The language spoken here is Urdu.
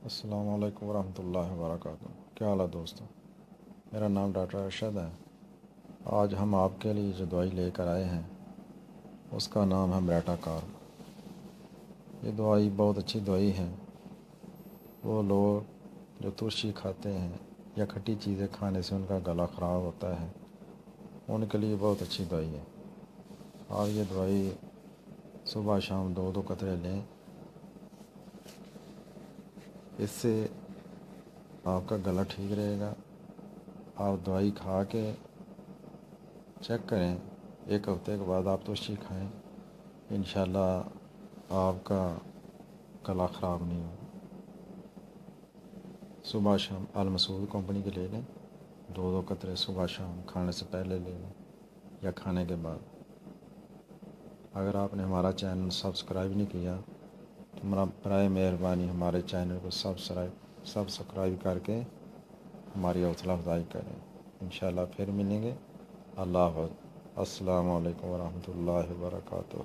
السلام علیکم ورحمۃ اللہ وبرکاتہ۔ کیا حال ہے دوستوں؟ میرا نام ڈاکٹر ارشد ہے۔ آج ہم آپ کے لیے جو دوائی لے کر آئے ہیں اس کا نام ہے میٹا کارب۔ یہ دوائی بہت اچھی دوائی ہے۔ وہ لوگ جو ترشی کھاتے ہیں یا کھٹی چیزیں کھانے سے ان کا گلا خراب ہوتا ہے ان کے لیے بہت اچھی دوائی ہے۔ اور یہ دوائی صبح شام 2 قطرے لیں، اس سے آپ کا گلا ٹھیک رہے گا۔ آپ دوائی کھا کے چیک کریں، 1 ہفتے کے بعد آپ ترشی کھائیں، انشاءاللہ آپ کا گلا خراب نہیں ہوگا۔ صبح شام المسعود کمپنی کے لے لیں، 2 قطرے صبح شام کھانے سے پہلے لے لیں یا کھانے کے بعد۔ اگر آپ نے ہمارا چینل سبسکرائب نہیں کیا تو برائے مہربانی ہمارے چینل کو سبسکرائب کر کے ہماری حوصلہ افزائی کریں۔ انشاءاللہ پھر ملیں گے۔ اللہ حافظ۔ السلام علیکم ورحمۃ اللہ وبرکاتہ۔